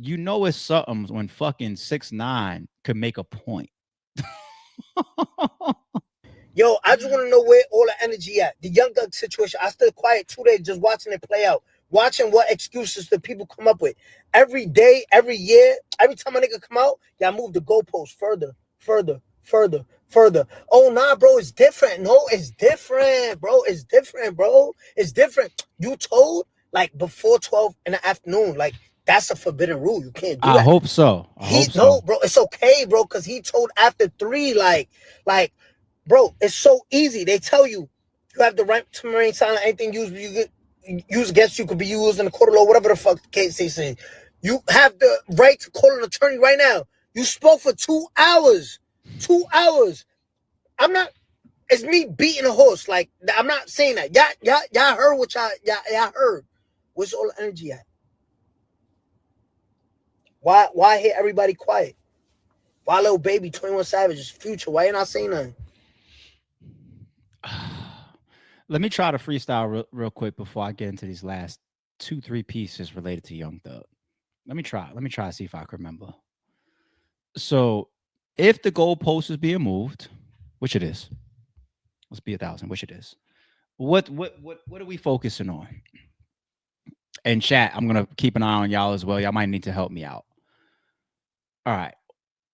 You know it's something when fucking 6ix9ine could make a point. Yo, I just want to know where all the energy at. The Young Thug situation, I stood quiet 2 days just watching it play out, watching what excuses the people come up with. Every day, every year, every time a nigga come out, y'all move the goalposts further, further, further, further. Oh, nah, bro, it's different. No, it's different, bro. It's different, bro. It's different. You told, like, before 12 in the afternoon, like, that's a forbidden rule. You can't do I that. hope so. I He hope no, so. bro. It's okay, bro, because he told after 3, like, bro. It's so easy. They tell you have the right to remain silent. Anything used against you could be used in the court of law, whatever the fuck the case they say. You have the right to call an attorney right now. You spoke for 2 hours. 2 hours. I'm not. It's me beating a horse. Like, I'm not saying that. Y'all heard what y'all heard. Where's all the energy at? Why hit everybody quiet? Why little baby 21 Savage's future? Why you not saying nothing? Let me try to freestyle real quick before I get into these last two, three pieces related to Young Thug. Let me try. Let me try to see if I can remember. So, if the goalpost is being moved, which it is, let's be 1,000, which it is. What are we focusing on? And chat, I'm gonna keep an eye on y'all as well. Y'all might need to help me out. All right.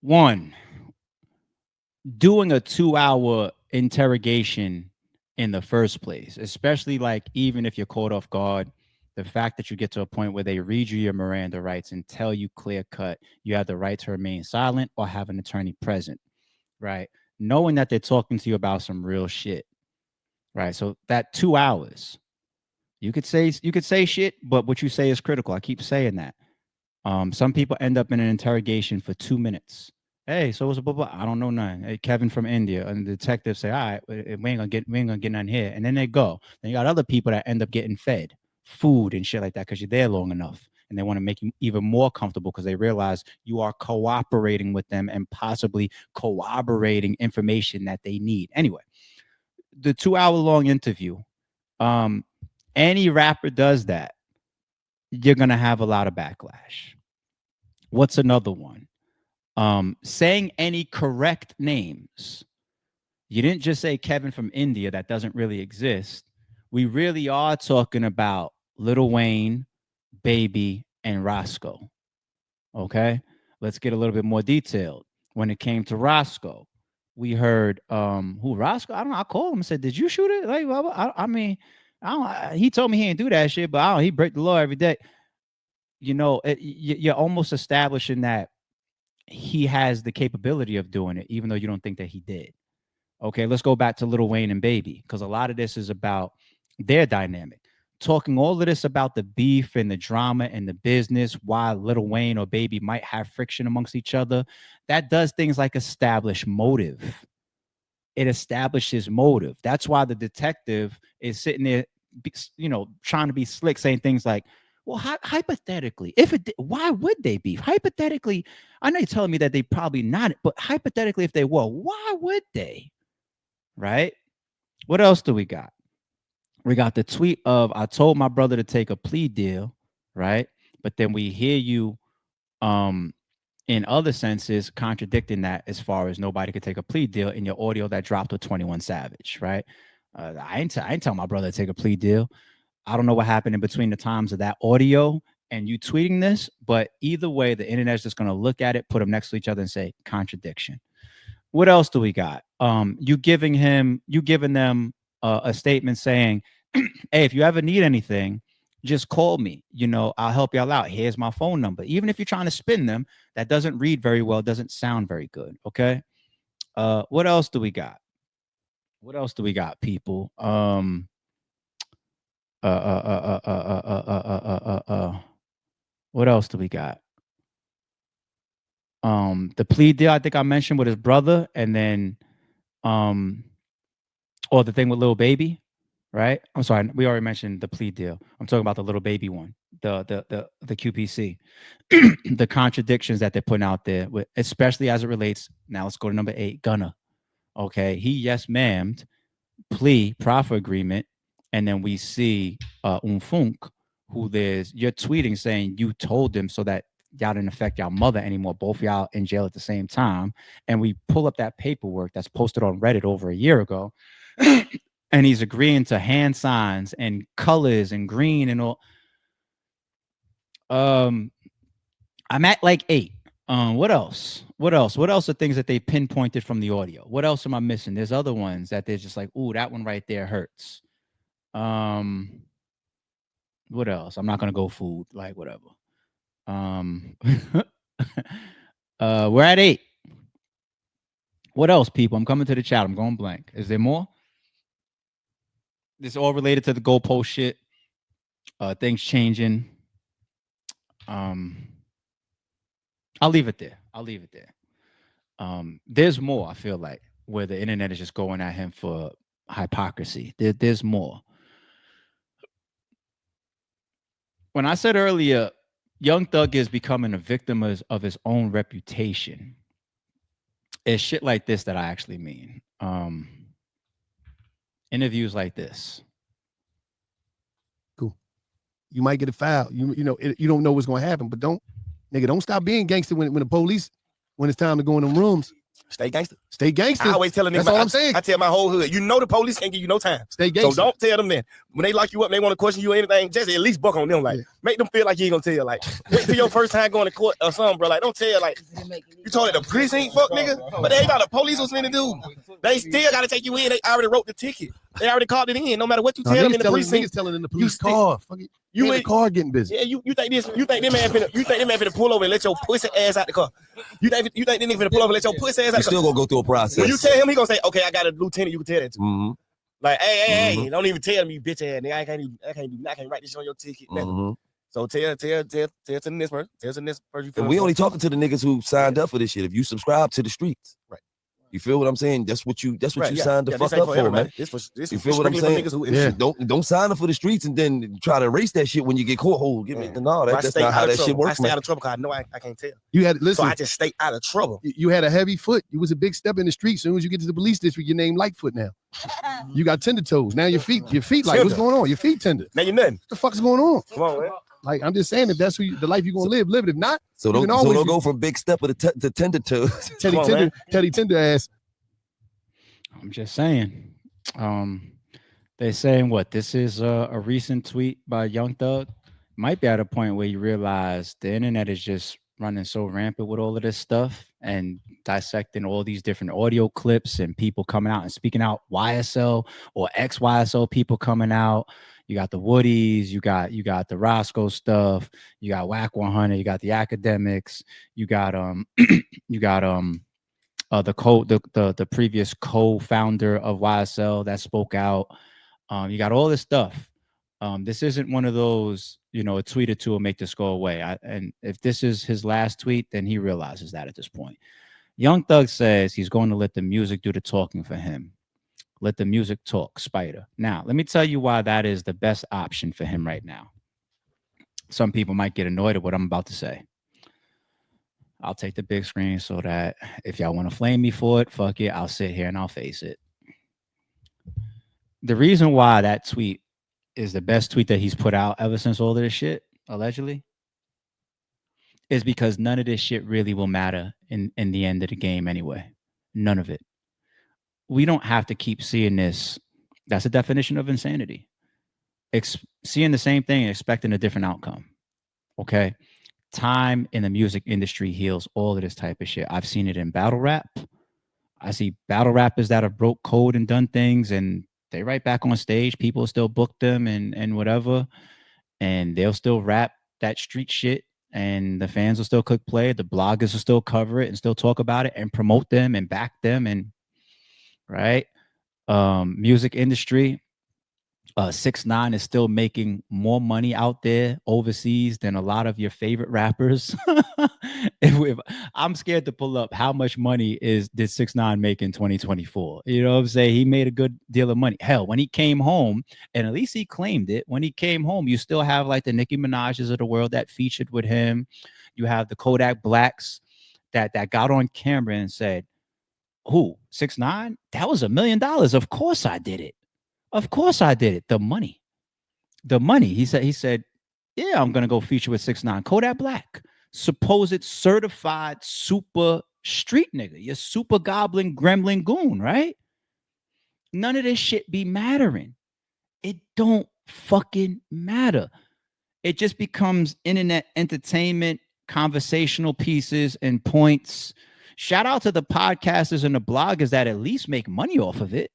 One, doing a 2 hour interrogation in the first place, especially like even if you're caught off guard, the fact that you get to a point where they read you your Miranda rights and tell you clear cut you have the right to remain silent or have an attorney present, right? Knowing that they're talking to you about some real shit, right? So that 2 hours, you could say shit, but what you say is critical. I keep saying that. Some people end up in an interrogation for 2 minutes. Hey, so what's a blah blah? I don't know none. Hey, Kevin from India, and the detectives say, "All right, we ain't gonna get none here," and then they go. Then you got other people that end up getting fed food and shit like that because you're there long enough, and they want to make you even more comfortable because they realize you are cooperating with them and possibly corroborating information that they need. Anyway, the 2 hour long interview. Um, any rapper does that, you're gonna have a lot of backlash. What's another one? Saying any correct names. You didn't just say Kevin from India, that doesn't really exist. We really are talking about Lil Wayne, Baby, and Roscoe. Okay? Let's get a little bit more detailed. When it came to Roscoe, we heard who Roscoe? I don't know. I called him and said, "Did you shoot it?" Like, well, I mean, he told me he didn't do that shit, but I don't, he break the law every day. You're almost establishing that he has the capability of doing it, even though you don't think that he did. Okay, let's go back to Lil Wayne and Baby, because a lot of this is about their dynamic. Talking all of this about the beef and the drama and the business, why Lil Wayne or Baby might have friction amongst each other, that does things like establish motive. It establishes motive. That's why the detective is sitting there, trying to be slick, saying things like, "Well, hypothetically, if it, why would they be? Hypothetically, I know you're telling me that they probably not, but hypothetically, if they were, why would they?" Right? What else do we got? We got the tweet of, "I told my brother to take a plea deal," right? But then we hear you um in other senses contradicting that as far as nobody could take a plea deal in your audio that dropped with 21 Savage, right? I ain't tell my brother to take a plea deal. I don't know what happened in between the times of that audio and you tweeting this, but either way, the internet's just going to look at it, put them next to each other, and say contradiction. What else do we got? You giving them a statement saying, "Hey, if you ever need anything, just call me. I'll help y'all out. Here's my phone number." Even if you're trying to spin them, that doesn't read very well, doesn't sound very good. Okay. What else do we got? What else do we got, people? Uh, uh, uh, uh, uh, uh, uh, uh, uh, uh, uh. uh. What else do we got? The plea deal I think I mentioned with his brother, and then um, or the thing with Little Baby, right? I'm sorry, we already mentioned the plea deal. I'm talking about the Little Baby one, the QPC, the contradictions that they're putting out there, especially as it relates. Now let's go to number 8, Gunna. Okay, he yes ma'amed plea proffer agreement, and then we see Unfunk, who you're tweeting saying you told him so that y'all didn't affect y'all mother anymore. Both of y'all in jail at the same time. And we pull up that paperwork that's posted on Reddit over a year ago. And he's agreeing to hand signs and colors and green and all. Um, I'm at like 8. What else? What else? What else are things that they pinpointed from the audio? What else am I missing? There's other ones that they're just like, ooh, that one right there hurts. Um, what else? I'm not gonna go food, like whatever. Um, we're at 8. What else, people? I'm coming to the chat. I'm going blank. Is there more? This all related to the goalpost shit. Things changing. Um, I'll leave it there. I'll leave it there. There's more. I feel like where the internet is just going at him for hypocrisy. There's more. When I said earlier, Young Thug is becoming a victim of his own reputation. It's shit like this that I actually mean. Interviews like this. Cool. You might get a foul. You don't know what's going to happen, but don't stop being gangster when the police, when it's time to go in them rooms. Stay gangster. Stay gangster. I always tell a nigga, that's all I'm saying. I tell my whole hood, you know the police can't give you no time. Stay gangster. So don't tell them then. When they lock you up and they want to question you or anything, just at least buck on them. Like, make them feel like you ain't gonna tell. Like, wait till your first time going to court or something, bro. Like, don't tell. Like, you told it the police ain't fuck, nigga. But they ain't got the police was finna do. They still gotta take you in. They already wrote the ticket. They already called it in. No matter what you tell them in the precinct. Niggas telling in the police car. You in the car getting busy. Yeah, you think this? You think that man finna pull over and let your pussy ass out the car? You think this nigga finna pull over and let your pussy ass out the car? You still gonna go through a process. When you tell him, he gonna say, "Okay, I got a lieutenant. You can tell that to." Mm-hmm. Like, hey, don't even tell me, bitch ass nigga. I can't write this on your ticket. Mm-hmm. So tell to the next person. Tell to the next person. And we only talking to the niggas who signed up for this shit. If you subscribe to the streets, right? You feel what I'm saying? That's what you right, signed the fuck up for, man. This you feel what I'm saying? Yeah. Don't sign up for the streets and then try to erase that shit when you get caught. Hold, give me no. That's not how that shit works. I stay out of trouble because I know I can't tell. You had listen. So I just stay out of trouble. You had a heavy foot. You was a big step in the street. As soon as you get to the police district, your name Lightfoot now. You got tender toes. Now your feet like what's going on? Your feet tender. Now you're nothing. What the fuck's going on? Come on, man. Like I'm just saying, if that's the life you're gonna live it. If not, so don't go from big step to tender toes. Teddy tender ass. I'm just saying. They're saying what? This is a recent tweet by Young Thug. Might be at a point where you realize the internet is just running so rampant with all of this stuff and dissecting all these different audio clips and people coming out and speaking out, YSL or ex-YSL people coming out. You got the Woodies, you got the Roscoe stuff, you got Whack 100, you got the academics, you got the previous co-founder of YSL that spoke out. You got all this stuff. This isn't one of those, a tweet or two will make this go away. And if this is his last tweet, then he realizes that at this point. Young Thug says he's going to let the music do the talking for him. Let the music talk, Spider. Now, let me tell you why that is the best option for him right now. Some people might get annoyed at what I'm about to say. I'll take the big screen so that if y'all want to flame me for it, fuck it, I'll sit here and I'll face it. The reason why that tweet is the best tweet that he's put out ever since all of this shit, allegedly, is because none of this shit really will matter in the end of the game anyway. None of it. We don't have to keep seeing this. That's a definition of insanity. Seeing the same thing and expecting a different outcome. Okay? Time in the music industry heals all of this type of shit. I've seen it in battle rap. I see battle rappers that have broke code and done things and they right back on stage. People still book them and whatever. And they'll still rap that street shit. And the fans will still click play. The bloggers will still cover it and still talk about it and promote them and back them. And right. Music industry. 6IX9INE is still making more money out there overseas than a lot of your favorite rappers. I'm scared to pull up how much money did 6IX9INE make in 2024. You know what I'm saying? He made a good deal of money. Hell, when he came home, and at least he claimed it, when he came home, you still have like the Nicki Minaj's of the world that featured with him. You have the Kodak Blacks that got on camera and said, who? 6IX9INE? That was $1 million. Of course I did it. Of course I did it. The money. He said, yeah, I'm going to go feature with 6IX9INE. Kodak Black. supposed certified super street nigga. You're super goblin gremlin goon, right? None of this shit be mattering. It don't fucking matter. It just becomes internet entertainment, conversational pieces and points. Shout out to the podcasters and the bloggers that at least make money off of it.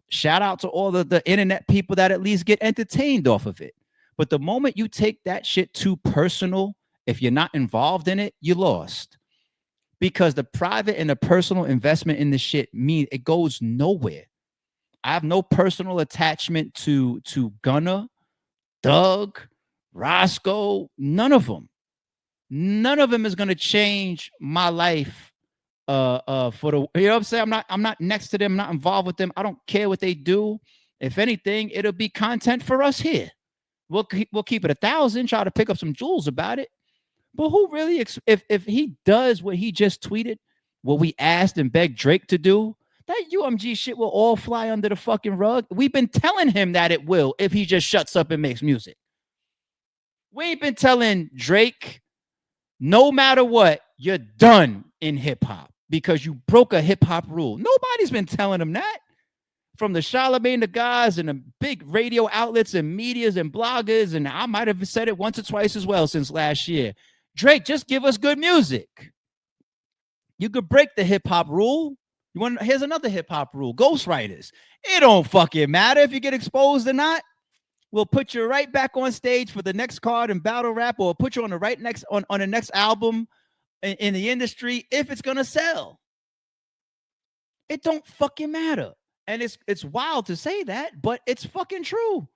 Shout out to all the internet people that at least get entertained off of it. But the moment you take that shit too personal, if you're not involved in it, you lost. Because the private and the personal investment in this shit mean it goes nowhere. I have no personal attachment to Gunna, Doug, Roscoe, none of them. None of them is gonna change my life. For the, you know what I'm saying? I'm not next to them, not involved with them. I don't care what they do. If anything, it'll be content for us here. We'll keep it 1,000, try to pick up some jewels about it. But who really, if he does what he just tweeted, what we asked and begged Drake to do, that UMG shit will all fly under the fucking rug. We've been telling him that it will if he just shuts up and makes music. We ain't been telling Drake, no matter what, you're done in hip hop because you broke a hip hop rule. Nobody's been telling him that. From the Charlamagne the guys and the big radio outlets and medias and bloggers, and I might have said it once or twice as well since last year. Drake, just give us good music. You could break the hip hop rule. Here's another hip hop rule: ghostwriters. It don't fucking matter if you get exposed or not. We'll put you right back on stage for the next card in battle rap, or put you on the right next on the next album in the industry if it's gonna sell. It don't fucking matter. And it's wild to say that, but it's fucking true.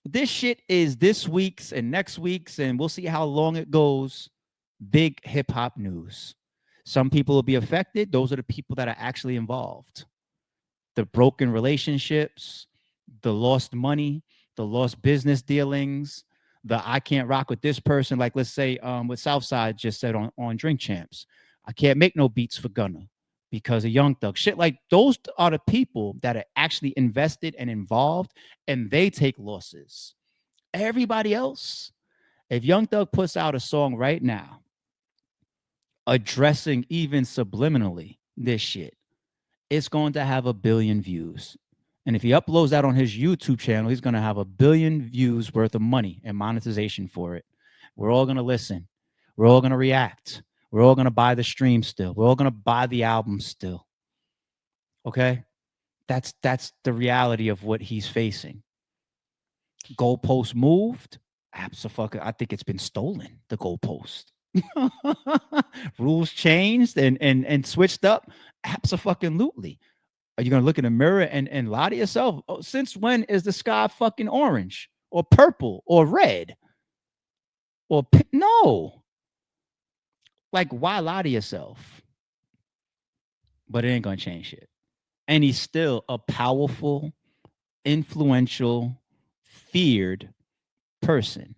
This shit is this week's and next week's, and we'll see how long it goes. Big hip hop news. Some people will be affected. Those are the people that are actually involved. The broken relationships, the lost money, the lost business dealings, the I can't rock with this person. Like, let's say what Southside just said on Drink Champs. I can't make no beats for Gunna because of Young Thug. Shit like those are the people that are actually invested and involved, and they take losses. Everybody else, if Young Thug puts out a song right now addressing even subliminally this shit, it's going to have 1 billion views. And if he uploads that on his YouTube channel, he's going to have 1 billion views worth of money and monetization for it. We're all going to listen. We're all going to react. We're all going to buy the stream still. We're all going to buy the album still. Okay? That's the reality of what he's facing. Goalpost moved. Absolutely. I think it's been stolen, the goalpost. Rules changed and switched up. Absolutely. Are you going to look in the mirror and lie to yourself? Oh, since when is the sky fucking orange or purple or red? Or no. Like, why lie to yourself? But it ain't going to change shit. And he's still a powerful, influential, feared person.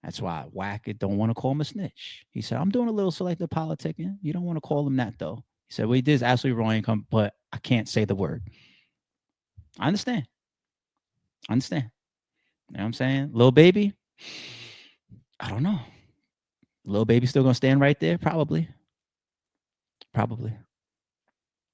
That's why Wackett don't want to call him a snitch. He said, I'm doing a little selective politicking. You don't want to call him that, though. He said, well, he did is absolutely wrong, but I can't say the word. I understand. You know what I'm saying? Lil Baby, I don't know. Lil Baby still going to stand right there? Probably.